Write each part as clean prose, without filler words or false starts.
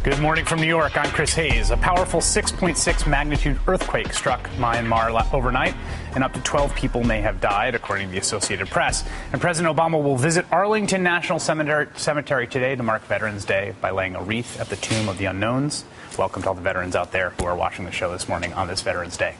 Good morning from New York. I'm Chris Hayes. A powerful 6.6 magnitude earthquake struck Myanmar overnight, and up to 12 people may have died, according to the Associated Press. And President Obama will visit Arlington National Cemetery today to mark Veterans Day by laying a wreath at the Tomb of the Unknowns. Welcome to all the veterans out there who are watching the show this morning on this Veterans Day.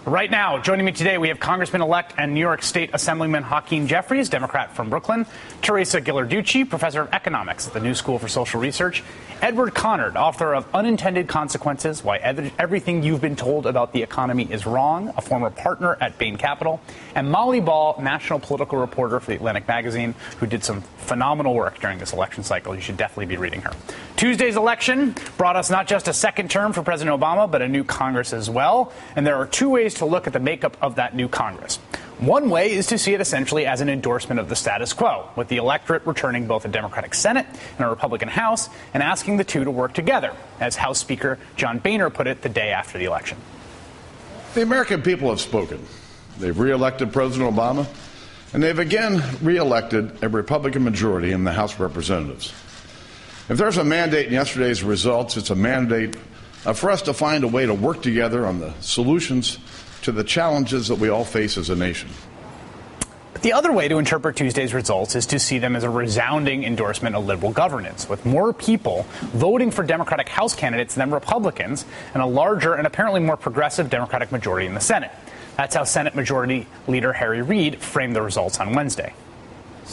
Right now, joining me today, we have Congressman-elect and New York State Assemblyman Hakeem Jeffries, Democrat from Brooklyn, Teresa Ghilarducci, professor of economics at the New School for Social Research, Edward Conard, author of Unintended Consequences, Why Everything You've Been Told About the Economy is Wrong, a former partner at Bain Capital, and Molly Ball, national political reporter for The Atlantic magazine, who did some phenomenal work during this election cycle. You should definitely be reading her. Tuesday's election brought us not just a second term for President Obama, but a new Congress as well. And there are two ways to look at the makeup of that new Congress. One way is to see it essentially as an endorsement of the status quo, with the electorate returning both a Democratic Senate and a Republican House and asking the two to work together, as House Speaker John Boehner put it the day after the election. The American people have spoken. They've reelected President Obama, and they've again reelected a Republican majority in the House of Representatives. If there's a mandate in yesterday's results, it's a mandate for us to find a way to work together on the solutions to the challenges that we all face as a nation. But the other way to interpret Tuesday's results is to see them as a resounding endorsement of liberal governance, with more people voting for Democratic House candidates than Republicans and a larger and apparently more progressive Democratic majority in the Senate. That's how Senate Majority Leader Harry Reid framed the results on Wednesday.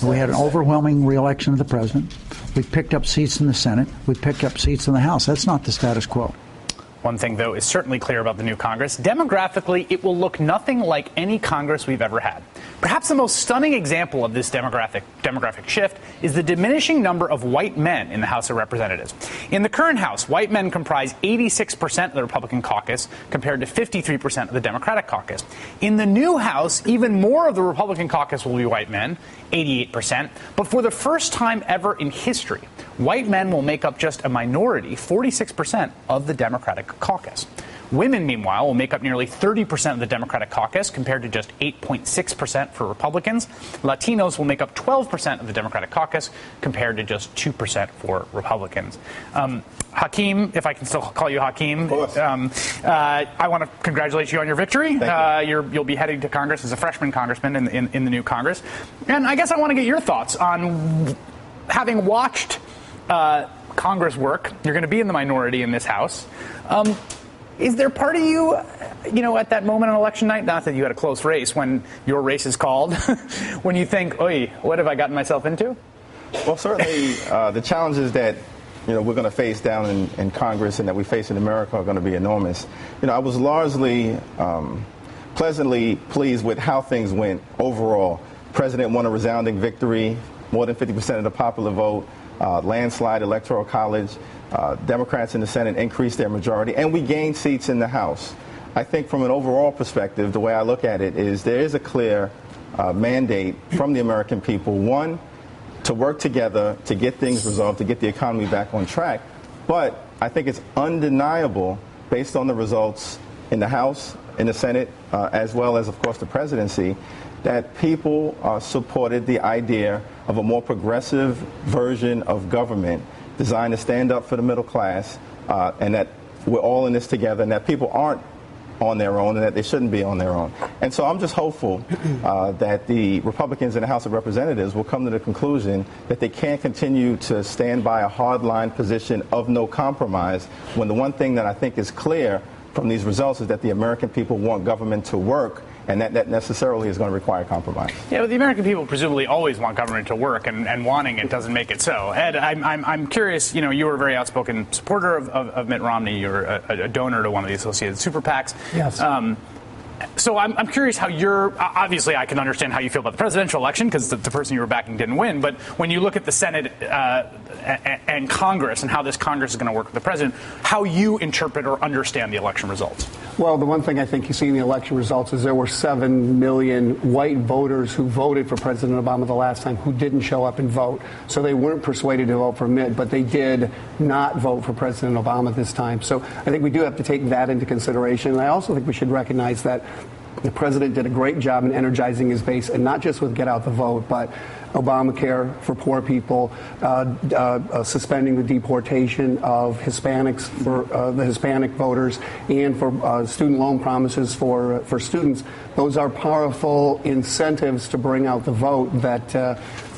We had an overwhelming re-election of the president. We picked up seats in the Senate. We picked up seats in the House. That's not the status quo. One thing, though, is certainly clear about the new Congress. Demographically, it will look nothing like any Congress we've ever had. Perhaps the most stunning example of this demographic shift is the diminishing number of white men in the House of Representatives. In the current House, white men comprise 86% of the Republican caucus compared to 53% of the Democratic caucus. In the new House, even more of the Republican caucus will be white men, 88%. But for the first time ever in history, white men will make up just a minority, 46% of the Democratic caucus. Women, meanwhile, will make up nearly 30% of the Democratic caucus compared to just 8.6% for Republicans. Latinos will make up 12% of the Democratic caucus compared to just 2% for Republicans. Hakeem, if I can still call you Hakeem, I want to congratulate you on your victory. You'll be heading to Congress as a freshman congressman in the new Congress. And I guess I want to get your thoughts on, having watched Congress work, you're going to be in the minority in this House. Is there part of you, at that moment on election night, not that you had a close race, when your race is called, when you think, oy, what have I gotten myself into? Well, certainly the challenges that we're going to face down in Congress and that we face in America are going to be enormous. I was largely pleasantly pleased with how things went overall. The president won a resounding victory, more than 50% of the popular vote, landslide electoral college. Democrats in the Senate increased their majority, and we gained seats in the House. I think from an overall perspective, the way I look at it is there is a clear mandate from the American people, one, to work together to get things resolved, to get the economy back on track. But I think it's undeniable, based on the results in the House, in the Senate, as well as, of course, the presidency, that people supported the idea of a more progressive version of government designed to stand up for the middle class, and that we're all in this together, and that people aren't on their own, and that they shouldn't be on their own. And so I'm just hopeful that the Republicans in the House of Representatives will come to the conclusion that they can't continue to stand by a hardline position of no compromise, when the one thing that I think is clear from these results is that the American people want government to work, and that necessarily is going to require compromise. Yeah, but the American people presumably always want government to work, and wanting it doesn't make it so. Ed, I'm curious, you were a very outspoken supporter of Mitt Romney. You're a donor to one of the associated super PACs. Yes. So I'm curious how obviously I can understand how you feel about the presidential election, because the person you were backing didn't win. But when you look at the Senate and Congress and how this Congress is going to work with the president, how you interpret or understand the election results? Well, the one thing I think you see in the election results is there were 7 million white voters who voted for President Obama the last time who didn't show up and vote. So they weren't persuaded to vote for Mitt, but they did not vote for President Obama this time. So I think we do have to take that into consideration. And I also think we should recognize that the president did a great job in energizing his base, and not just with get out the vote, but Obamacare for poor people, suspending the deportation of Hispanics for the Hispanic voters, and for student loan promises for students. Those are powerful incentives to bring out the vote that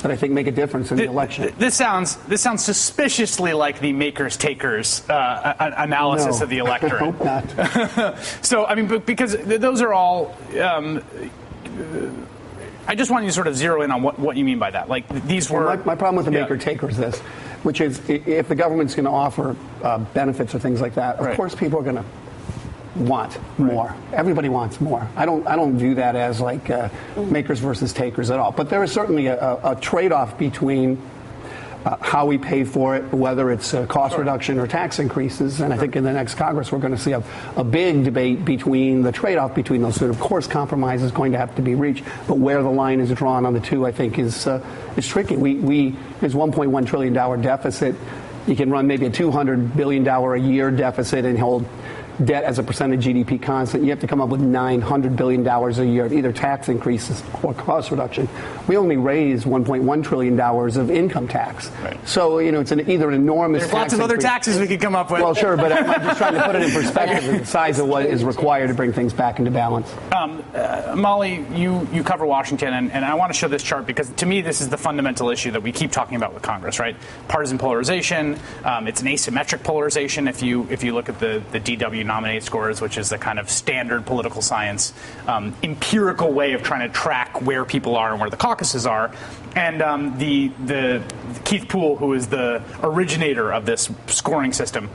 I think make a difference in the election. This sounds suspiciously like the makers-takers analysis of the electorate. I hope not. So, I mean, because those are all. I just want you to sort of zero in on what you mean by that. Like these were. Well, my problem with the maker-taker is this, which is if the government's going to offer benefits or things like that, of course people are going to want more. Everybody wants more. I don't view that as like makers versus takers at all. But there is certainly a trade-off between how we pay for it, whether it's cost reduction or tax increases. And I think in the next Congress we're going to see a big debate between the trade-off between those two. Of course, compromise is going to have to be reached, but where the line is drawn on the two, I think, is tricky. There's $1.1 trillion deficit. You can run maybe a $200 billion a year deficit and hold debt as a percent of GDP constant. You have to come up with $900 billion a year of either tax increases or cost reduction. We only raise $1.1 trillion of income tax. Right. So, it's either an enormous There's tax lots of other increase. taxes we could come up with. Well, sure, but I'm just trying to put it in perspective of the size of what is required to bring things back into balance. Molly, you cover Washington, and I want to show this chart because to me this is the fundamental issue that we keep talking about with Congress, right? Partisan polarization. It's an asymmetric polarization if you look at the DW nominate scores, which is the kind of standard political science empirical way of trying to track where people are and where the caucuses are. And the Keith Poole, who is the originator of this scoring system,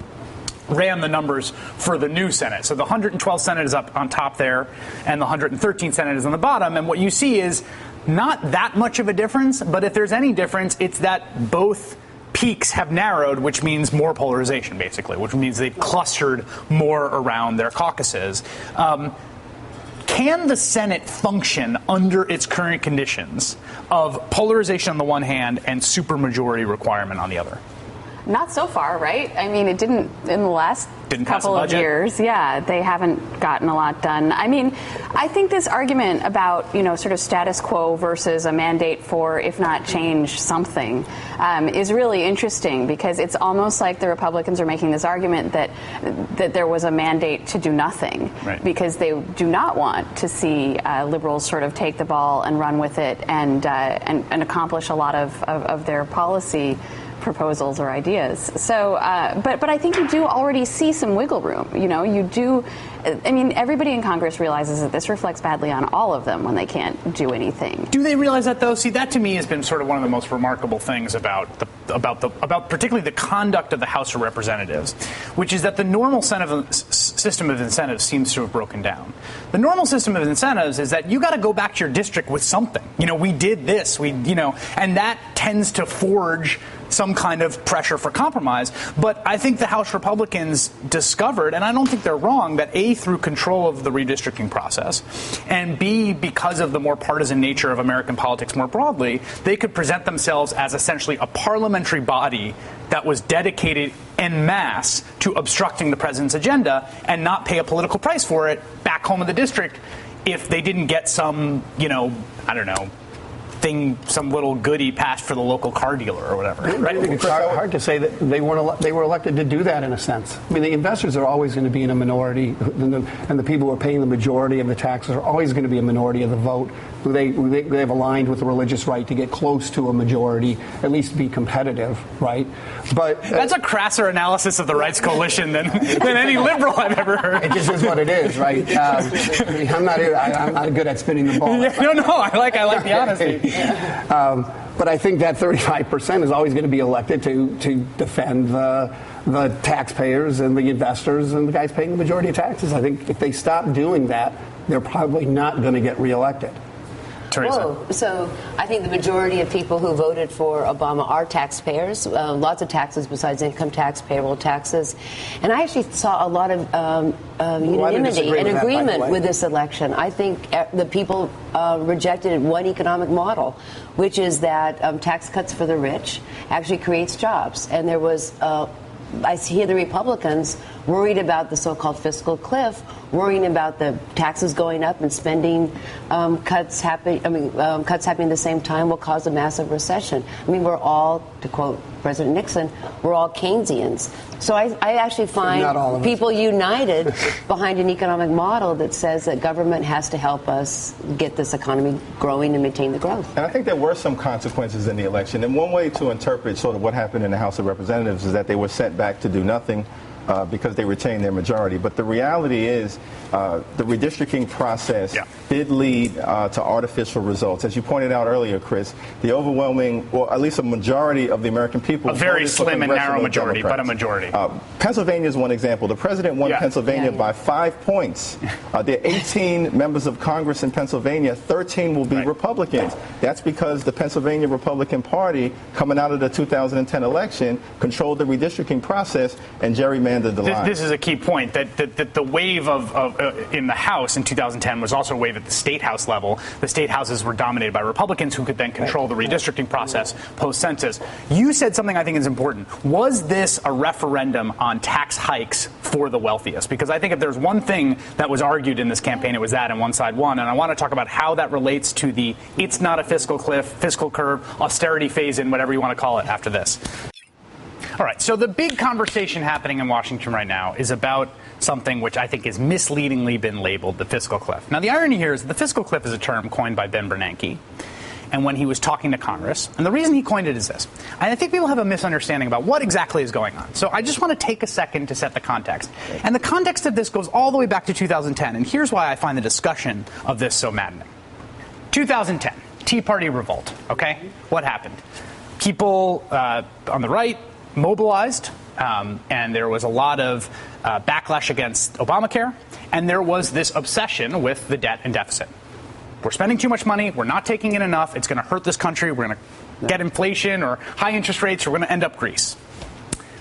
ran the numbers for the new Senate. So the 112th Senate is up on top there, and the 113th Senate is on the bottom. And what you see is not that much of a difference, but if there's any difference, it's that both peaks have narrowed, which means more polarization, basically, which means they've clustered more around their caucuses. Can the Senate function under its current conditions of polarization on the one hand and supermajority requirement on the other? Not so far, right? I mean, it didn't in the last couple of years. Yeah, they haven't gotten a lot done. I mean, I think this argument about, sort of status quo versus a mandate for, if not change something, is really interesting because it's almost like the Republicans are making this argument that there was a mandate to do nothing, right, because they do not want to see liberals sort of take the ball and run with it and accomplish a lot of their policy proposals or ideas. So, but I think you do already see some wiggle room. You do. I mean, everybody in Congress realizes that this reflects badly on all of them when they can't do anything. Do they realize that, though? See, that to me has been sort of one of the most remarkable things about particularly the conduct of the House of Representatives, which is that the normal system of incentives seems to have broken down. The normal system of incentives is that you got to go back to your district with something. We did this, and that tends to forge some kind of pressure for compromise. But I think the House Republicans discovered, and I don't think they're wrong, that A, through control of the redistricting process, and B, because of the more partisan nature of American politics more broadly, they could present themselves as essentially a parliamentary body that was dedicated en masse to obstructing the president's agenda and not pay a political price for it back home in the district if they didn't get some, some little goodie passed for the local car dealer or whatever. Right? I think it's hard to say that they were elected to do that in a sense. I mean, the investors are always going to be in a minority, and the people who are paying the majority of the taxes are always going to be a minority of the vote. They have aligned with the religious right to get close to a majority, at least be competitive, right? But that's a crasser analysis of the rights coalition than any liberal I've ever heard. It just is what it is, right? I'm not good at spinning the ball. Yeah, no, I like the honesty. But I think that 35% is always going to be elected to defend the taxpayers and the investors and the guys paying the majority of taxes. I think if they stop doing that, they're probably not going to get reelected. Whoa. So I think the majority of people who voted for Obama are taxpayers, lots of taxes besides income tax, payroll taxes. And I actually saw a lot of unanimity and agreement with this election. I think the people rejected one economic model, which is that tax cuts for the rich actually creates jobs. And there was I hear the Republicans worried about the so-called fiscal cliff, worrying about the taxes going up and spending cuts happening. Cuts happening at the same time will cause a massive recession. I mean, we're all, to quote President Nixon, we're all Keynesians. So I actually find people united behind an economic model that says that government has to help us get this economy growing and maintain the growth. And I think there were some consequences in the election. And one way to interpret sort of what happened in the House of Representatives is that they were sent back to do nothing. Because they retained their majority. But the reality is the redistricting process did lead to artificial results. As you pointed out earlier, Chris, the overwhelming, or at least a majority of the American people. A very slim and narrow majority, but a majority. Pennsylvania is one example. The president won Pennsylvania by 5 points. There are 18 members of Congress in Pennsylvania. 13 will be Republicans. That's because the Pennsylvania Republican Party, coming out of the 2010 election, controlled the redistricting process and gerrymandered. This is a key point, that the wave of in the House in 2010 was also a wave at the state house level. The state houses were dominated by Republicans who could then control the redistricting process post-census. You said something I think is important. Was this a referendum on tax hikes for the wealthiest? Because I think if there's one thing that was argued in this campaign, it was that, and one side won. And I want to talk about how that relates to the it's not a fiscal cliff, fiscal curve, austerity phase-in, whatever you want to call it after this. All right, so the big conversation happening in Washington right now is about something which I think has misleadingly been labeled the fiscal cliff. Now, the irony here is the fiscal cliff is a term coined by Ben Bernanke, and when he was talking to Congress. And the reason he coined it is this. I think people have a misunderstanding about what exactly is going on. So I just want to take a second to set the context. And the context of this goes all the way back to 2010, and here's why I find the discussion of this so maddening. 2010, Tea Party revolt, okay? What happened? People on the right mobilized, and there was a lot of backlash against Obamacare, and there was this obsession with the debt and deficit. We're spending too much money. We're not taking in enough. It's going to hurt this country. We're going to get inflation or high interest rates. We're going to end up Greece.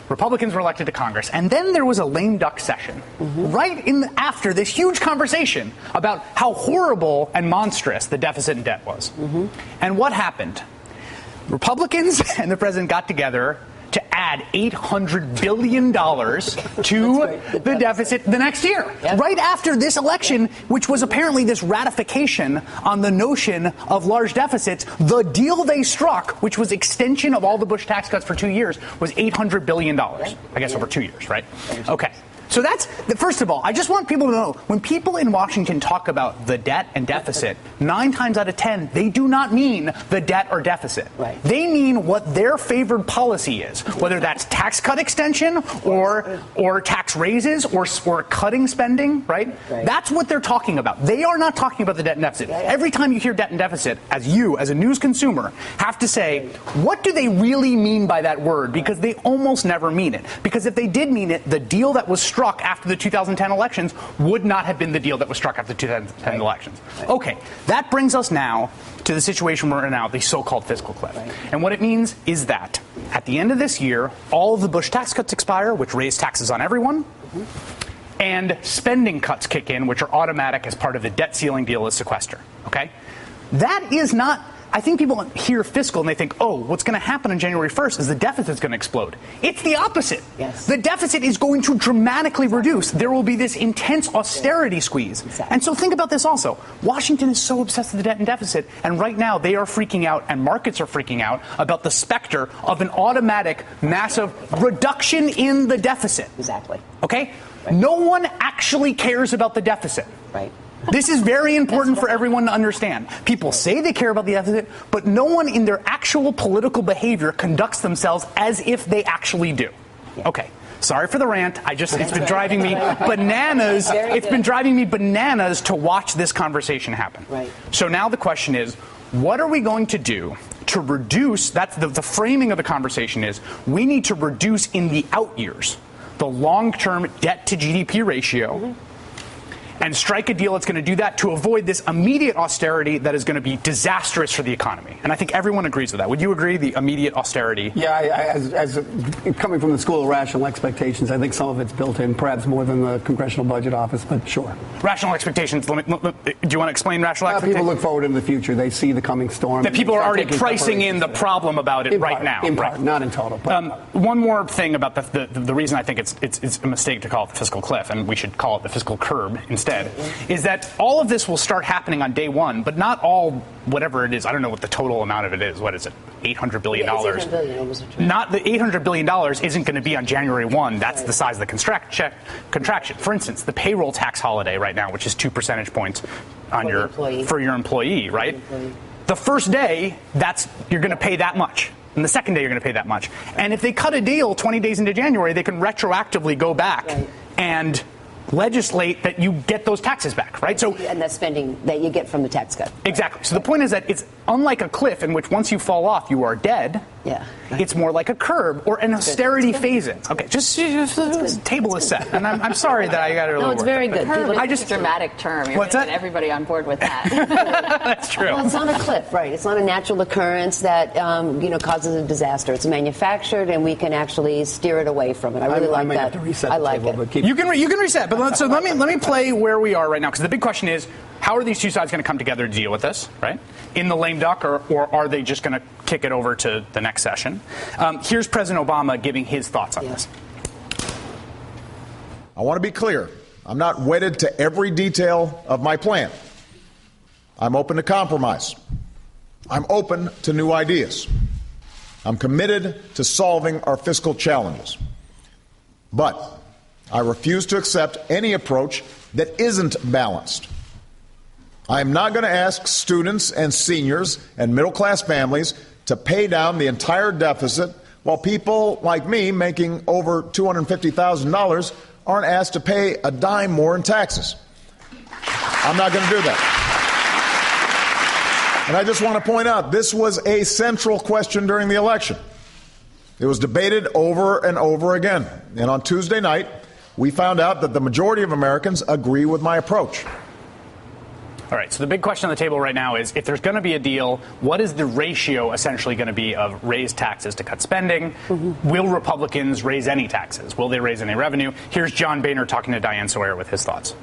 Republicans were elected to Congress, and then there was a lame duck session right after this huge conversation about how horrible and monstrous the deficit and debt was. And what happened? Republicans and the president got together to add $800 billion to the deficit the next year, right after this election, which was apparently this ratification on the notion of large deficits. The deal they struck, which was extension of all the Bush tax cuts for 2 years, was $800 billion, I guess over 2 years, right? Okay. So that's, first of all, I just want people to know, when people in Washington talk about the debt and deficit, 9 times out of 10, they do not mean the debt or deficit. Right. They mean what their favored policy is, whether that's tax cut extension or tax raises or cutting spending, right? That's what they're talking about. They are not talking about the debt and deficit. Every time you hear debt and deficit, as a news consumer, have to say, what do they really mean by that word? Because they almost never mean it. Because if they did mean it, the deal that was struck after the 2010 elections would not have been the deal that was struck after the 2010 elections. Okay, that brings us now to the situation we're in now, the so-called fiscal cliff. And what it means is that at the end of this year, all of the Bush tax cuts expire, which raise taxes on everyone, and spending cuts kick in, which are automatic as part of the debt ceiling deal as sequester. Okay? That is not... I think people hear fiscal and they think, oh, what's going to happen on January 1st is the deficit's going to explode. It's the opposite. Yes. The deficit is going to dramatically reduce. There will be this intense austerity squeeze. Exactly. And so think about this also. Washington is so obsessed with the debt and deficit, and right now they are freaking out, and markets are freaking out about the specter of an automatic, massive reduction in the deficit. Exactly. Okay? Right. No one actually cares about the deficit. Right. This is very important for everyone to understand. People say they care about the deficit, but no one in their actual political behavior conducts themselves as if they actually do. Okay. Sorry for the rant. It's been driving me bananas. It's been driving me bananas to watch this conversation happen. Right. So now the question is, what are we going to do to reduce, that's the framing of the conversation is, we need to reduce in the out years the long-term debt to GDP ratio. and strike a deal that's going to do that to avoid this immediate austerity that is going to be disastrous for the economy. And I think everyone agrees with that. Would you agree, the immediate austerity? Yeah, as coming from the school of rational expectations, I think some of it's built in, perhaps more than the Congressional Budget Office, but sure. Rational expectations. Do you want to explain rational expectations? People look forward into the future. They see the coming storm. That people are already pricing in the problem about it right now. In part, not in total. One more thing about the reason I think it's a mistake to call it the fiscal cliff, and we should call it the fiscal curb instead, is that all of this will start happening on day one, but not all, whatever it is. I don't know what the total amount of it is. What is it? $800 billion. Yeah, it's $800 billion. Not the $800 billion isn't going to be on January 1. That's the size of the contraction. For instance, the payroll tax holiday right now, which is 2 percentage points on for your employee, right? The first day, you're going to pay that much. And the second day, you're going to pay that much. And if they cut a deal 20 days into January, they can retroactively go back and legislate that you get those taxes back, right? So, and that spending that you get from the tax cut. Exactly. So the point is that it's unlike a cliff in which once you fall off, you are dead. Yeah. It's more like a curb or an austerity phase-in. Okay, just the table is set. And I'm sorry that I got it a little No, it's very good. It's a dramatic term. You're What's that? Get everybody on board with that. That's true. Well, it's not a cliff, right? It's not a natural occurrence that causes a disaster. It's manufactured, and we can actually steer it away from it. I really like might that. Have to reset I the like table, it. But You can reset, but let me play where we are right now, because the big question is, how are these two sides going to come together to deal with this, right? In the lame duck, or are they just going to kick it over to the next session? Here's President Obama giving his thoughts on this. I want to be clear. I'm not wedded to every detail of my plan. I'm open to compromise. I'm open to new ideas. I'm committed to solving our fiscal challenges. But I refuse to accept any approach that isn't balanced. I am not going to ask students and seniors and middle-class families to pay down the entire deficit while people like me making over $250,000 aren't asked to pay a dime more in taxes. I'm not going to do that. And I just want to point out, this was a central question during the election. It was debated over and over again. And on Tuesday night, we found out that the majority of Americans agree with my approach. All right, so the big question on the table right now is, if there's going to be a deal, what is the ratio essentially going to be of raise taxes to cut spending? Will Republicans raise any taxes? Will they raise any revenue? Here's John Boehner talking to Diane Sawyer with his thoughts.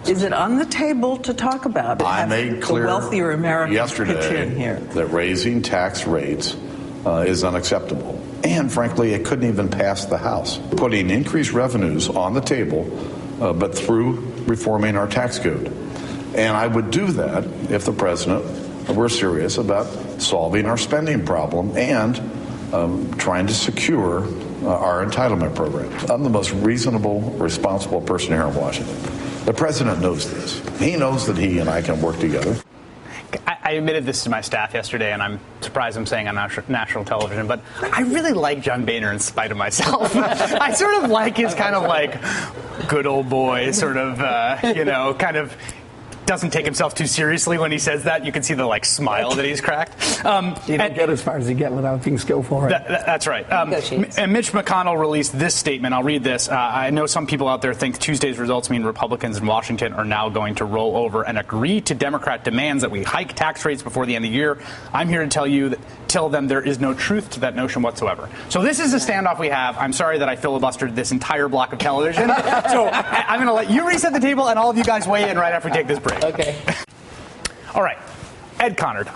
Is it on the table to talk about it? I made clear the wealthier Americans yesterday pitch in here that raising tax rates is unacceptable. And frankly, it couldn't even pass the House. Putting increased revenues on the table, but through reforming our tax code. And I would do that if the president were serious about solving our spending problem and trying to secure our entitlement program. I'm the most reasonable, responsible person here in Washington. The president knows this. He knows that he and I can work together. I admitted this to my staff yesterday, and I'm surprised I'm saying on national television, but I really like John Boehner in spite of myself. I sort of like his kind of like good old boy sort of, kind of doesn't take himself too seriously when he says that. You can see the smile that he's cracked. You don't get as far as you get without being skillful, right? That's right. And Mitch McConnell released this statement. I'll read this. I know some people out there think Tuesday's results mean Republicans in Washington are now going to roll over and agree to Democrat demands that we hike tax rates before the end of the year. I'm here to tell them there is no truth to that notion whatsoever. So this is the standoff we have. I'm sorry that I filibustered this entire block of television. So I'm going to let you reset the table and all of you guys weigh in right after we take this break. Okay. All right. Ed Conard,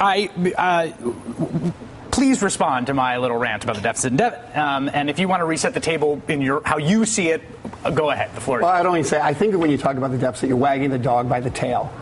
please respond to my little rant about the deficit and debit. And if you want to reset the table in how you see it, go ahead. The floor is yours. Well, I'd only say, I think that when you talk about the deficit, you're wagging the dog by the tail.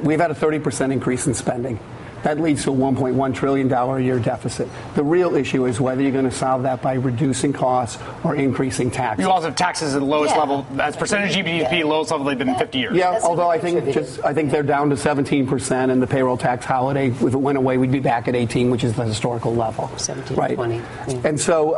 We've had a 30% increase in spending. That leads to a $1.1 trillion a year deficit. The real issue is whether you're going to solve that by reducing costs or increasing taxes. You also have taxes at the lowest level, as percentage of GDP, lowest level they've been in 50 years. Yeah, although I think they're down to 17%, and the payroll tax holiday, if it went away, we'd be back at 18, which is the historical level. 17, right? 20. Yeah. And so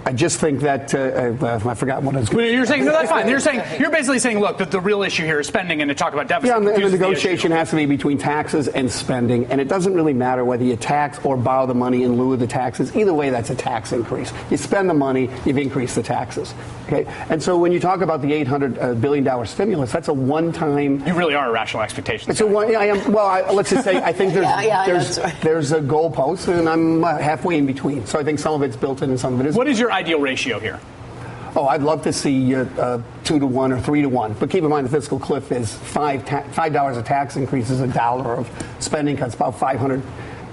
I just think that I forgot what I was going to say. You're saying, no, that's fine. You're basically saying, look, that the real issue here is spending, and to talk about deficit. Yeah, and the negotiation has to be between taxes and spending, and it doesn't really matter whether you tax or borrow the money in lieu of the taxes. Either way, that's a tax increase. You spend the money, you've increased the taxes. Okay, and so when you talk about the $800 billion stimulus, that's a one-time. You really are a rational expectation. It's a one. I am. Well, let's just say I think there's a goalpost, and I'm halfway in between. So I think some of it's built in, and some of it isn't. What is your ideal ratio here? Oh, I'd love to see 2 to 1 or 3 to 1. But keep in mind the fiscal cliff is $5 of tax increases, $1 of spending cuts, about $500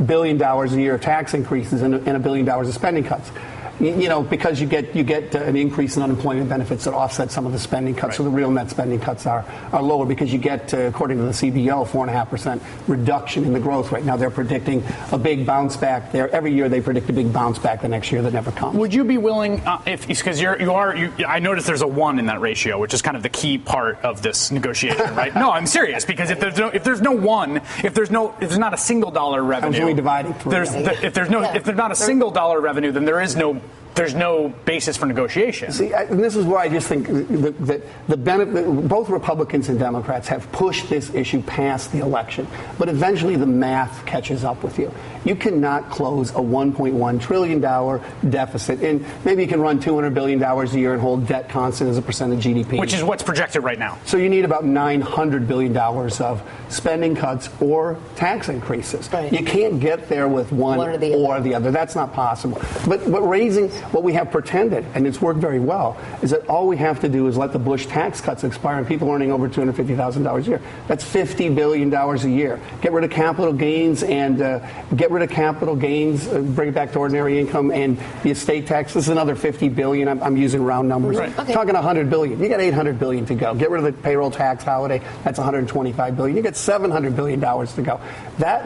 billion a year of tax increases and $1 billion of spending cuts. Because you get an increase in unemployment benefits that offset some of the spending cuts, so the real net spending cuts are lower because you get, according to the CBO, 4.5% reduction in the growth rate. Now they're predicting a big bounce back there. Every year they predict a big bounce back the next year that never comes. Would you be willing, because I noticed there's a 1 in that ratio, which is kind of the key part of this negotiation, right? No, I'm serious, because if there's not a single dollar revenue, only dividing if there's not a single dollar revenue, then there's no basis for negotiation. See, and this is why I just think that the benefit, both Republicans and Democrats have pushed this issue past the election, but eventually the math catches up with you. You cannot close a $1.1 trillion deficit, and maybe you can run $200 billion a year and hold debt constant as a percent of GDP. Which is what's projected right now. So you need about $900 billion of spending cuts or tax increases. Right. You can't get there with one or the other. That's not possible. But what we have pretended, and it's worked very well, is that all we have to do is let the Bush tax cuts expire and people earning over $250,000 a year. That's $50 billion a year. Get rid of capital gains bring it back to ordinary income and the estate tax. This is another $50 billion. I'm using round numbers. Right. Okay. Talking $100 billion. You got $800 billion to go. Get rid of the payroll tax holiday. That's $125 billion. You get $700 billion to go.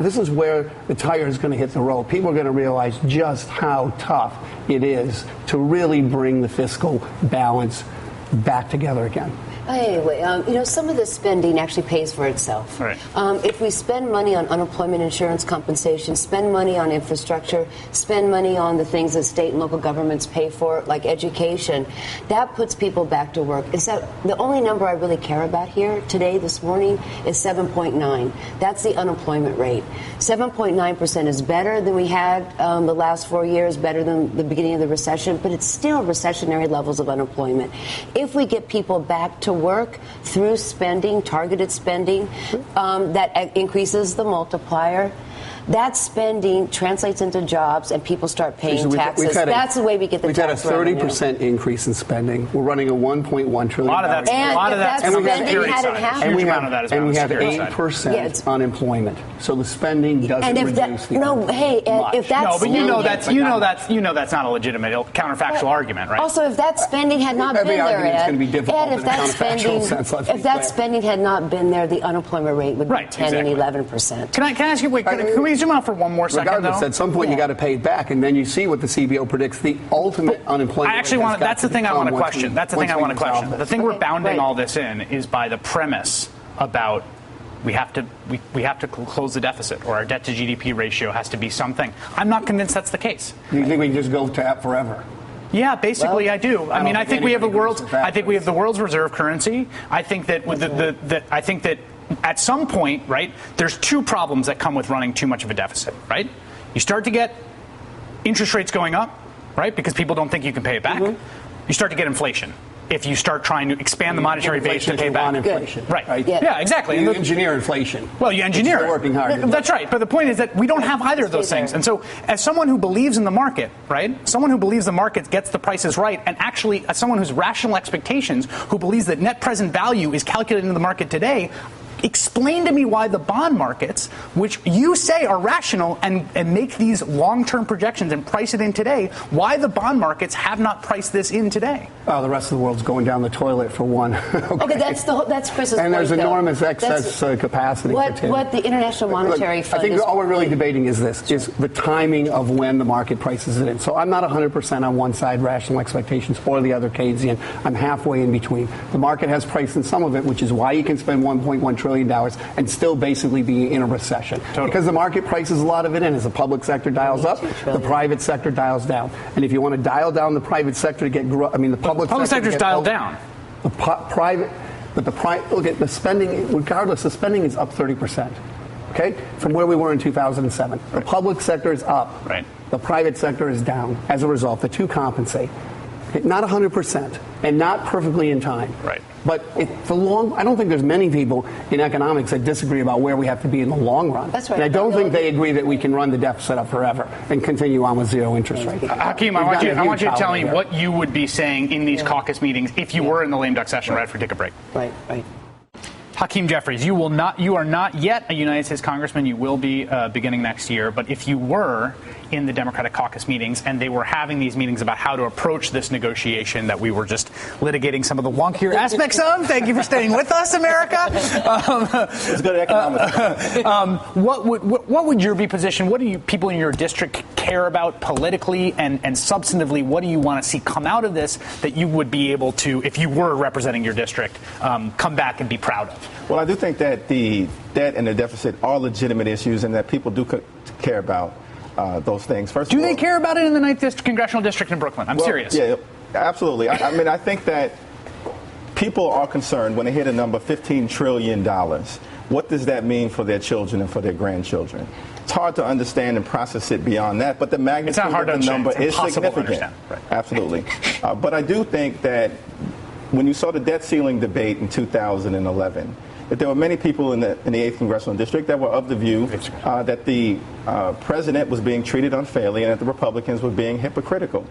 This is where the tire is going to hit the road. People are going to realize just how tough it is to really bring the fiscal balance back together again. Anyway, some of the spending actually pays for itself. Right. If we spend money on unemployment insurance compensation, spend money on infrastructure, spend money on the things that state and local governments pay for, like education, that puts people back to work. Is that the only number I really care about here today, this morning, is 7.9. That's the unemployment rate. 7.9% is better than we had the last 4 years, better than the beginning of the recession, but it's still recessionary levels of unemployment. If we get people back to work through spending, targeted spending, that increases the multiplier. That spending translates into jobs and people start paying taxes. That's the way we get the tax revenue. We've had a 30% increase in spending. We're running a $1.1 trillion. A lot of that's on the security side. And we have 8% unemployment. So the spending doesn't reduce the unemployment. if that's but you know that's not a legitimate counterfactual argument, right? Also, if that spending had not been there, argument is going to be difficult Ed, if that spending had not been there, the unemployment rate would be 10 and 11%. Can I ask you? Wait, can we zoom out for one more second? Regardless, though? at some point you got to pay it back, and then you see what the CBO predicts the ultimate unemployment. I actually want. That's the thing I want to question. That's the thing I want to question. The thing we're bounding all this in is by the premise about we have to close the deficit, or our debt to GDP ratio has to be something. I'm not convinced that's the case. You think we can just go to forever? Yeah, basically, I do. I think we have the world's reserve currency. I think that at some point, right, there's two problems that come with running too much of a deficit, right? You start to get interest rates going up, right, because people don't think you can pay it back. Mm-hmm. You start to get inflation if you start trying to expand the monetary base to pay back. Inflation. Right. Yeah, exactly. You engineer inflation. Well, you engineer it. They're working hard. That's right. But the point is that we don't have either of those things. And so as someone who believes in the market, right, someone who believes the market gets the prices right, and actually as someone who's rational expectations, who believes that net present value is calculated in the market today, explain to me why the bond markets, which you say are rational and make these long-term projections and price it in today, why the bond markets have not priced this in today. Oh, the rest of the world's going down the toilet for one. Okay, that's Chris's point. And there's enormous excess capacity. What the International Monetary Fund I think all we're really debating is this, is the timing of when the market prices it in. So I'm not 100% on one side, rational expectations, or the other, Keynesian. I'm halfway in between. The market has priced in some of it, which is why you can spend $1.1 trillion trillion and still basically be in a recession. Totally. Because the market prices a lot of it in. As the public sector dials up, the private sector dials down. And if you want to dial down the private sector to get growth, I mean, the public sector's dialed down. The look at the spending, regardless, the spending is up 30%. Okay? From where we were in 2007. The public sector is up. Right. The private sector is down. As a result, the two compensate. Not 100% and not perfectly in time. Right. But I don't think there's many people in economics that disagree about where we have to be in the long run. That's right. And I don't think they agree that we can run the deficit up forever and continue on with zero interest rate. Hakeem, I want you to tell me what you would be saying in these caucus meetings if you were in the lame duck session right after we take a break. Right. Hakeem Jeffries, you are not yet a United States congressman. You will be beginning next year. But if you were in the Democratic caucus meetings and they were having these meetings about how to approach this negotiation that we were just litigating some of the wonkier aspects of, thank you for staying with us, America. It's good economics. What would your position? What do you people in your district care about politically and substantively? What do you want to see come out of this that you would be able to, if you were representing your district, come back and be proud of? Well, I do think that the debt and the deficit are legitimate issues and that people do care about those things. First do of all, they care about it in the 9th Congressional District in Brooklyn? I'm serious. Yeah, absolutely. I mean, I think that people are concerned when they hear the number $15 trillion. What does that mean for their children and for their grandchildren? It's hard to understand and process it beyond that, but the magnitude of the number is significant. Right. Absolutely. But I do think that when you saw the debt ceiling debate in 2011, that there were many people in the 8th Congressional District that were of the view that the president was being treated unfairly and that the Republicans were being hypocritical.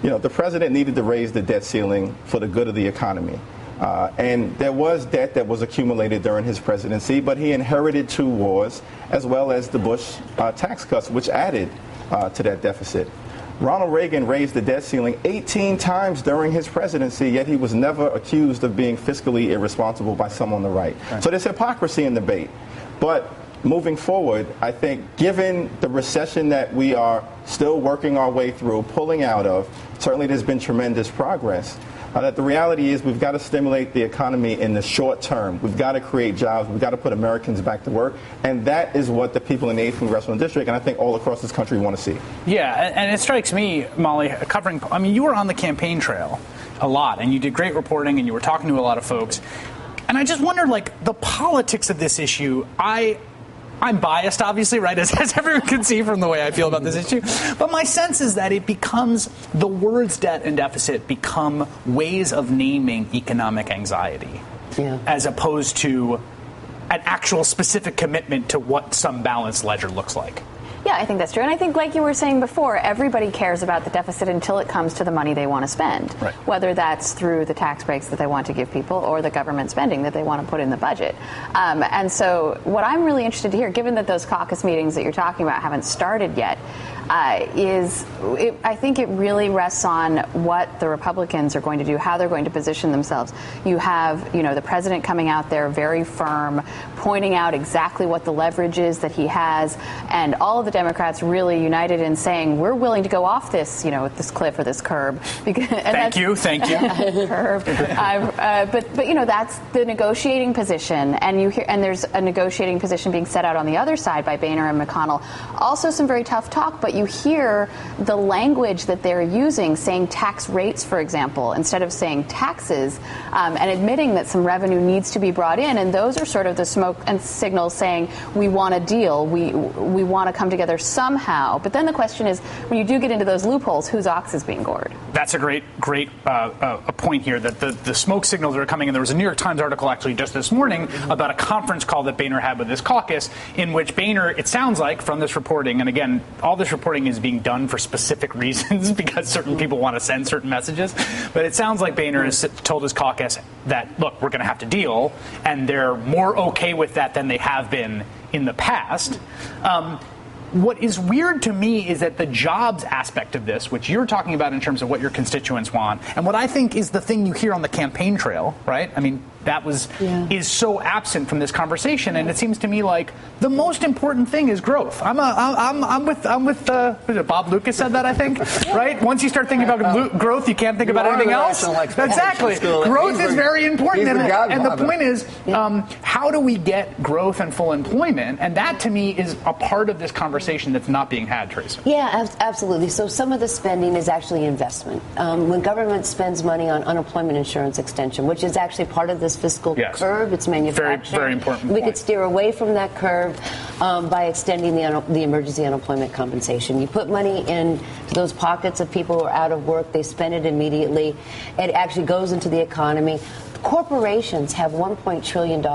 You know, the president needed to raise the debt ceiling for the good of the economy. And there was debt that was accumulated during his presidency, but he inherited 2 wars as well as the Bush tax cuts, which added to that deficit. Ronald Reagan raised the debt ceiling 18 times during his presidency, yet he was never accused of being fiscally irresponsible by some on the right. So there's hypocrisy in the debate. But moving forward, I think given the recession that we are still working our way through, pulling out of, certainly there's been tremendous progress. That the reality is we've got to stimulate the economy in the short term. We've got to create jobs. We've got to put Americans back to work. And that is what the people in the 8th Congressional District, and I think all across this country, want to see. Yeah, and it strikes me, Molly, you were on the campaign trail a lot, and you did great reporting, and you were talking to a lot of folks. And I just wonder, the politics of this issue, I'm biased, obviously, right, as everyone can see from the way I feel about this issue. But my sense is that it becomes, the words debt and deficit become ways of naming economic anxiety, as opposed to an actual specific commitment to what some balanced ledger looks like. Yeah, I think that's true. And I think, like you were saying before, everybody cares about the deficit until it comes to the money they want to spend, right, whether that's through the tax breaks that they want to give people or the government spending that they want to put in the budget. And so what I'm really interested to hear, given that those caucus meetings that you're talking about haven't started yet, I think it really rests on what the Republicans are going to do, how they're going to position themselves. You have, the president coming out there very firm, pointing out exactly what the leverage is that he has, and all of the Democrats really united in saying, we're willing to go off this, this cliff or this curb. Thank you. Curb. But that's the negotiating position, and there's a negotiating position being set out on the other side by Boehner and McConnell. Also some very tough talk, but you hear the language that they're using, saying tax rates, for example, instead of saying taxes, and admitting that some revenue needs to be brought in. And those are sort of the smoke and signals saying we want a deal, we want to come together somehow. But then the question is, when you do get into those loopholes, whose ox is being gored? That's a great point here, that the smoke signals that are coming in. There was a New York Times article actually just this morning about a conference call that Boehner had with this caucus, in which Boehner, it sounds like from this reporting, and again, all this reporting is being done for specific reasons because certain people want to send certain messages. But it sounds like Boehner has told his caucus that, look, we're going to have to deal, and they're more okay with that than they have been in the past. What is weird to me is that the jobs aspect of this, which you're talking about in terms of what your constituents want, and what I think is the thing you hear on the campaign trail, right? I mean, that is so absent from this conversation. And it seems to me like the most important thing is growth. I'm with Bob Lucas said that, I think, right? Once you start thinking about growth, you can't think about anything else. Exactly. Growth is very important. And the point is, how do we get growth and full employment? And that, to me, is a part of this conversation that's not being had, Teresa. Yeah, absolutely. So some of the spending is actually investment. When government spends money on unemployment insurance extension, which is actually part of this fiscal curve, it's manufacturing. Very important. We could steer away from that curve by extending the emergency unemployment compensation. You put money in those pockets of people who are out of work, they spend it immediately. It actually goes into the economy. Corporations have $1 trillion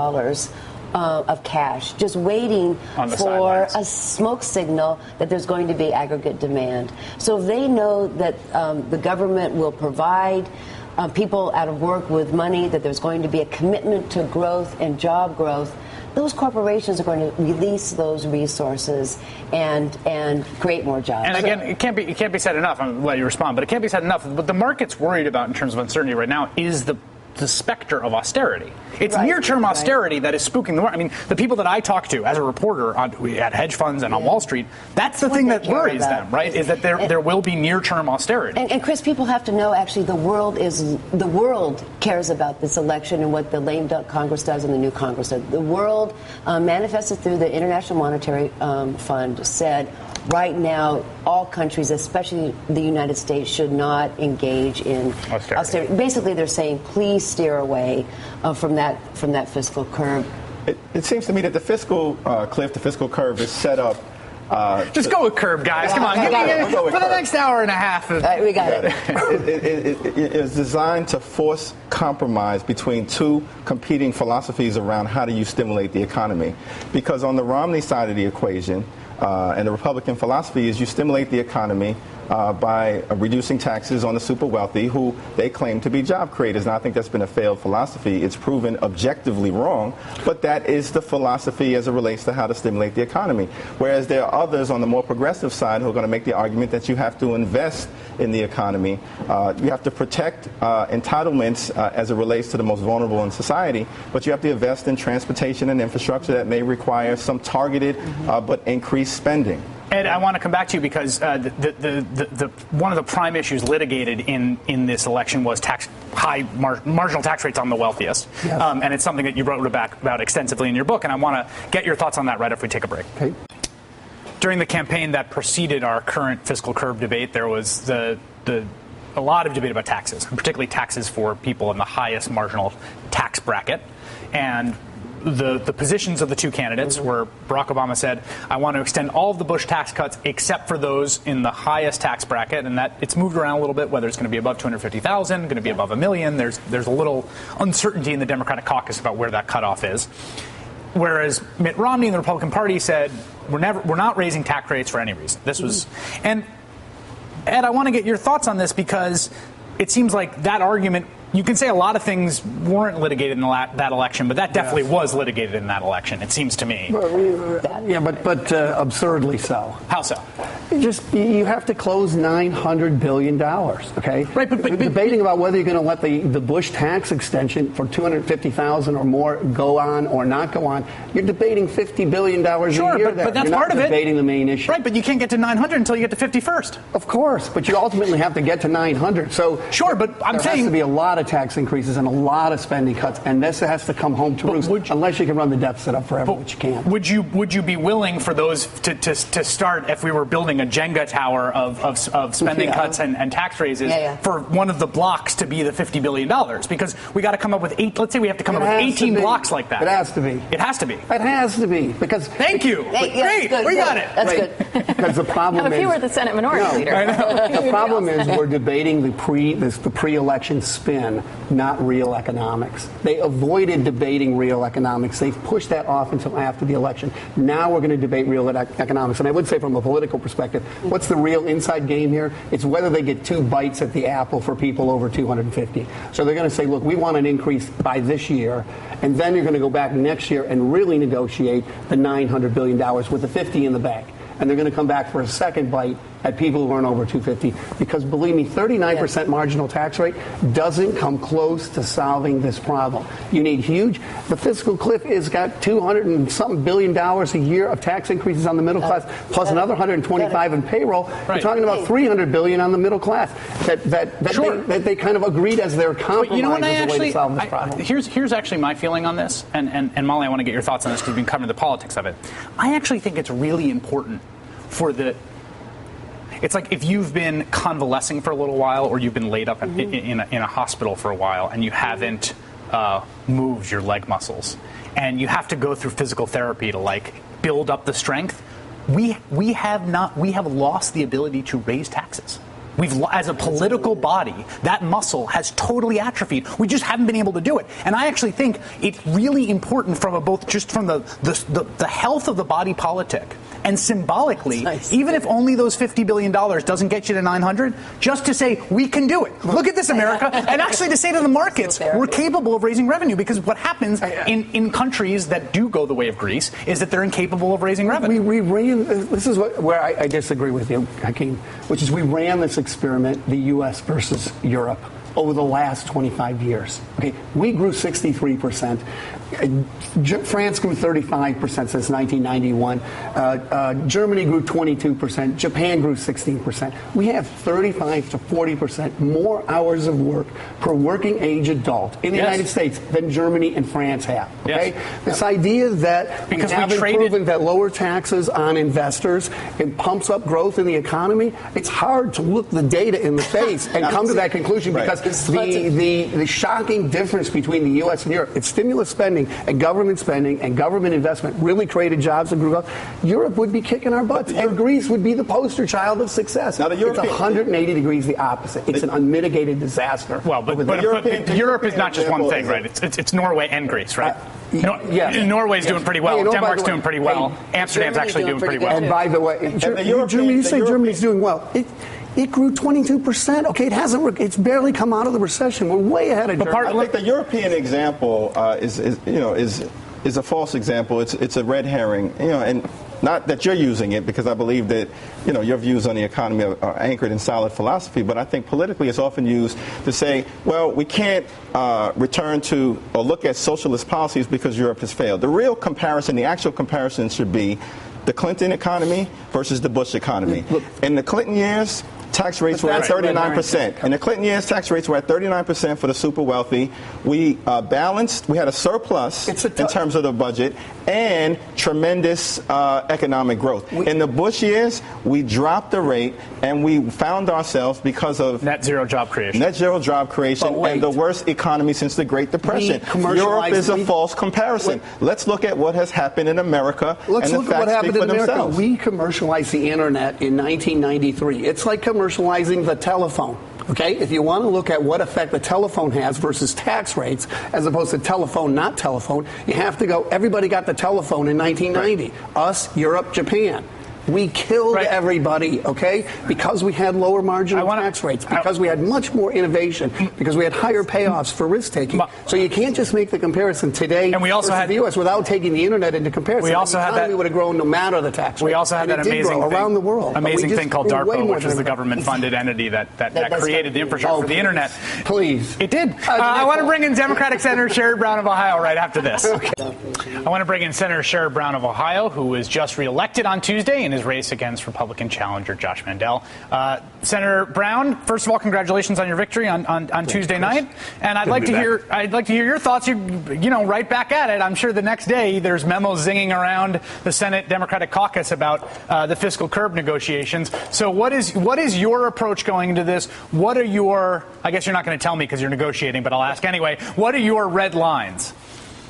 of cash just waiting for a smoke signal that there's going to be aggregate demand. So if they know that the government will provide people out of work with money, that there's going to be a commitment to growth and job growth, those corporations are going to release those resources and create more jobs. And again, it can't be said enough. I'm going to let you respond, but it can't be said enough. What the market's worried about in terms of uncertainty right now is the specter of austerity. It's near-term austerity that is spooking the market. I mean, the people that I talk to as a reporter at hedge funds and on Wall Street, that's the thing that worries them, right? Is that there will be near-term austerity. And Chris, people have to know, actually, the world cares about this election and what the lame duck Congress does and the new Congress does. The world, manifested through the International Monetary Fund, said right now all countries, especially the United States, should not engage in austerity. Basically, they're saying, please steer away from that fiscal curve. It seems to me that the fiscal cliff, the fiscal curve, is set up. Just go with curve, guys. Come on, for the next hour and a half. We got it. It is designed to force compromise between two competing philosophies around how do you stimulate the economy. Because on the Romney side of the equation, and the Republican philosophy is you stimulate the economy by reducing taxes on the super wealthy, who they claim to be job creators. And I think that's been a failed philosophy. It's proven objectively wrong, but that is the philosophy as it relates to how to stimulate the economy. Whereas there are others on the more progressive side who are going to make the argument that you have to invest in the economy. You have to protect entitlements as it relates to the most vulnerable in society, but you have to invest in transportation and infrastructure that may require some targeted but increased spending. Ed, I want to come back to you because one of the prime issues litigated in this election was marginal tax rates on the wealthiest. Yes. And it's something that you wrote about extensively in your book, and I want to get your thoughts on that right after we take a break. Okay. During the campaign that preceded our current fiscal curve debate, there was a lot of debate about taxes, and particularly taxes for people in the highest marginal tax bracket. And the positions of the two candidates were Barack Obama said, I want to extend all of the Bush tax cuts except for those in the highest tax bracket, and that it's moved around a little bit, whether it's going to be above 250,000, going to be above $1 million. There's a little uncertainty in the Democratic caucus about where that cutoff is. Whereas Mitt Romney and the Republican Party said, we're not raising tax rates for any reason. This was, and Ed, I want to get your thoughts on this because it seems like that argument, you can say a lot of things weren't litigated in that election, but that definitely was litigated in that eletion, it seems to me. Yeah, but absurdly so. How so? You have to close $900 billion, okay? Right, but debating about whether you're going to let the Bush tax extension for $250,000 or more go on or not go on, you're debating $50 billion a year. But that's you're part not of debating the main issue. Right, but you can't get to 900 until you get to 50 first. Of course, but you ultimately have to get to 900. So sure, but I'm saying there has to be a lot of tax increases and a lot of spending cuts, and this has to come home to roost, unless you can run the deficit up forever, which you can't. Would you be willing for those to start if we were building a Jenga tower of spending cuts and tax raises for one of the blocks to be the $50 billion? Because we got to come up with let's say we have to come up with 18 blocks like that. It has to be. It has to be. It has to be. Because thank you. Great. We got it. That's good. Because the problem if you were the Senate Minority Leader. I know. The problem is we're debating the pre-election spin, not real economics. They avoided debating real economics. They've pushed that off until after the election. Now we're going to debate real economics. And I would say from a political perspective, what's the real inside game here? It's whether they get 2 bites at the apple for people over 250. So they're going to say, look, we want an increase by this year, and then you're going to go back next year and really negotiate the $900 billion with the 50 in the bank. And they're going to come back for a second bite at people who earn over 250, because believe me, 39% marginal tax rate doesn't come close to solving this problem. You need the fiscal cliff has got $200 and something billion a year of tax increases on the middle class, plus another 125 in payroll. Right. We're talking about $300 billion on the middle class that they kind of agreed as their compromise as a way to solve this problem. Here's actually my feeling on this, and Molly, I want to get your thoughts on this because you've been covering the politics of it. I actually think it's really important it's like if you've been convalescing for a little while, or you've been laid up in a hospital for a while, and you haven't moved your leg muscles, and you have to go through physical therapy to build up the strength. We have lost the ability to raise taxes. As a political body, that muscle has totally atrophied. We just haven't been able to do it. And I actually think it's really important from the health of the body politic, and symbolically, even if only those $50 billion doesn't get you to 900, just to say we can do it. Look at this, America, and actually to say to the markets, we're capable of raising revenue, because what happens in countries that do go the way of Greece is that they're incapable of raising revenue. This is where I disagree with you, Hakeem, which is we ran this experiment, the U.S. versus Europe, over the last 25 years. Okay, we grew 63%. France grew 35% since 1991. Germany grew 22%. Japan grew 16%. We have 35 to 40% more hours of work per working age adult in the United States than Germany and France have. Okay, this idea that we haven't proven that lower taxes on investors it pumps up growth in the economy. It's hard to look the data in the face and come to that conclusion because the shocking difference between the U.S. and Europe, it's stimulus spending and government investment really created jobs and grew growth. Europe would be kicking our butts, and Greece would be the poster child of success. Now, it's 180 degrees the opposite. It's an unmitigated disaster. Well, but Europe is not just one thing, right? It's Norway and Greece, right? Norway's doing pretty well. Denmark's doing pretty well. Amsterdam's actually doing pretty well. And by the way, you say Germany's doing well. It grew 22%. Okay, it's barely come out of the recession. We're way ahead of Germany. I think the European example is a false example. It's a red herring. And not that you're using it, because I believe that your views on the economy are anchored in solid philosophy. But I think politically, it's often used to say, well, we can't return to or look at socialist policies because Europe has failed. The real comparison, the actual comparison, should be the Clinton economy versus the Bush economy. In the Clinton years, tax rates were at 39%. In the Clinton years, tax rates were at 39% for the super wealthy. We balanced, we had a surplus in terms of the budget, and tremendous economic growth. In the Bush years, we dropped the rate, and we found ourselves because of net zero job creation and the worst economy since the Great Depression. Europe is a false comparison. Let's look at what has happened in America. Let's look at what happened in America. We commercialized the internet in 1993. It's like commercializing the telephone. Okay, if you want to look at what effect the telephone has versus tax rates, as opposed to telephone, not telephone, you have to go, everybody got the telephone in 1990. Right. Us, Europe, Japan. We killed everybody, okay, because we had lower marginal tax rates, because we had much more innovation, because we had higher payoffs for risk-taking. So you can't just make the comparison today and we also had the U.S. without taking the internet into comparison. We also had that. We would have grown no matter the tax rate. We also had that amazing thing around the world. Amazing thing called DARPA, which is the government-funded entity that created the infrastructure for the internet. Please. It did. I want to bring in Democratic Senator Sherrod Brown of Ohio right after this. Okay. I want to bring in Senator Sherrod Brown of Ohio, who was just reelected on Tuesday in his race against Republican challenger Josh Mandel. Senator Brown, first of all, congratulations on your victory on Tuesday night. And I'd like to hear your thoughts. You know, right back at it. I'm sure the next day there's memos zinging around the Senate Democratic caucus about the fiscal curb negotiations. So what is your approach going into this? What are your, I guess you're not going to tell me because you're negotiating, but I'll ask anyway. What are your red lines?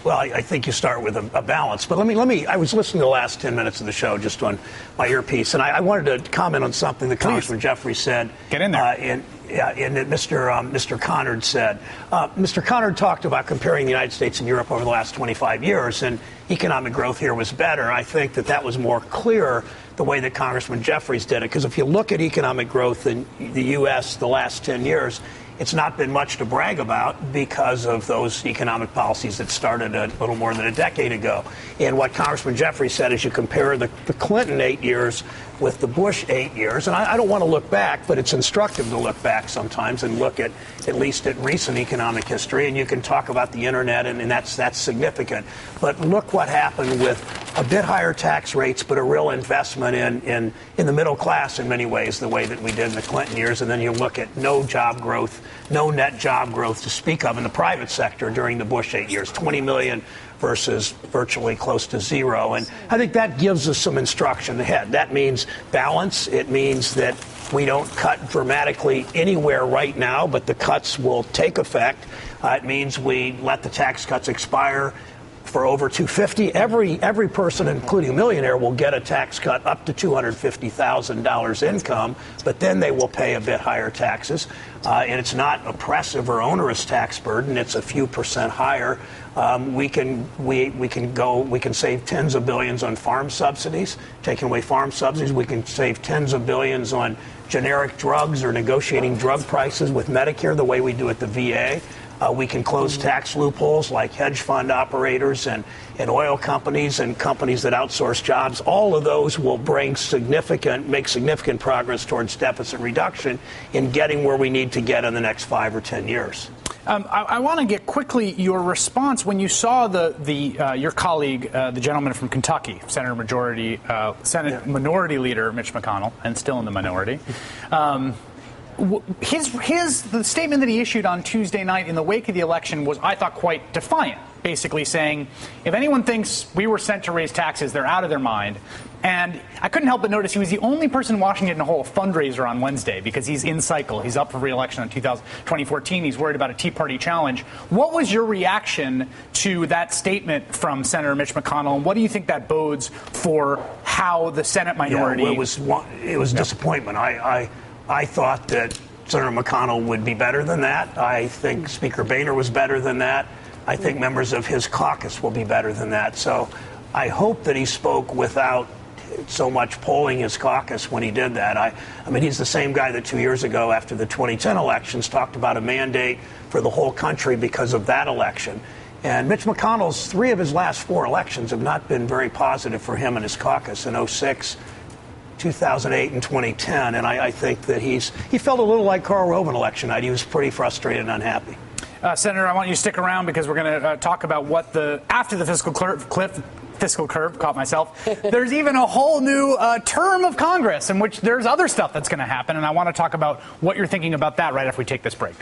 Well, I think you start with a balance. But let me. I was listening to the last 10 minutes of the show just on my earpiece, and I wanted to comment on something that Congressman Jeffries said. Get in there. And that Mr. Conard said. Mr. Conard talked about comparing the United States and Europe over the last 25 years, and economic growth here was better. I think that was more clear the way that Congressman Jeffries did it, because if you look at economic growth in the U.S. the last 10 years, it's not been much to brag about because of those economic policies that started a little more than a decade ago. And what Congressman Jeffries said is you compare the Clinton 8 years with the Bush 8 years, and I don't want to look back, but it's instructive to look back sometimes and look at least at recent economic history, and you can talk about the internet, and that's significant. But look what happened with a bit higher tax rates, but a real investment in the middle class in many ways, the way that we did in the Clinton years, and then you look at no job growth, no net job growth to speak of in the private sector during the Bush 8 years, 20 million versus virtually close to zero. And I think that gives us some instruction ahead. That means balance. It means that we don't cut dramatically anywhere right now, but the cuts will take effect. It means we let the tax cuts expire for over $250,000. Every person, including a millionaire, will get a tax cut up to $250,000 income, but then they will pay a bit higher taxes. And it's not oppressive or onerous tax burden. It's a few percent higher. We can save tens of billions on farm subsidies, taking away farm subsidies. We can save tens of billions on generic drugs or negotiating drug prices with Medicare the way we do at the VA. We can close tax loopholes like hedge fund operators and oil companies and companies that outsource jobs. All of those will make significant progress towards deficit reduction in getting where we need to get in the next 5 or 10 years. I want to get quickly your response when you saw your colleague, the gentleman from Kentucky, Senate Minority Leader Mitch McConnell, and still in the minority. The statement that he issued on Tuesday night in the wake of the election was, I thought, quite defiant, basically saying, if anyone thinks we were sent to raise taxes, they're out of their mind. And I couldn't help but notice he was the only person in Washington to hold a fundraiser on Wednesday because he's in cycle. He's up for re-election in 2014. He's worried about a Tea Party challenge. What was your reaction to that statement from Senator Mitch McConnell, and what do you think that bodes for how the Senate minority... Yeah, it was disappointment. I thought that Senator McConnell would be better than that. I think Speaker Boehner was better than that. I think members of his caucus will be better than that. So I hope that he spoke without so much polling his caucus when he did that. I mean, he's the same guy that 2 years ago, after the 2010 elections, talked about a mandate for the whole country because of that election. And Mitch McConnell's 3 of his last 4 elections have not been very positive for him and his caucus in 2006. 2008 and 2010, and I think that he felt a little like Karl Rove election night. He was pretty frustrated and unhappy. Senator, I want you to stick around because we're going to talk about what after the fiscal curve, caught myself. There's even a whole new term of Congress in which there's other stuff that's going to happen, and I want to talk about what you're thinking about that right after we take this break.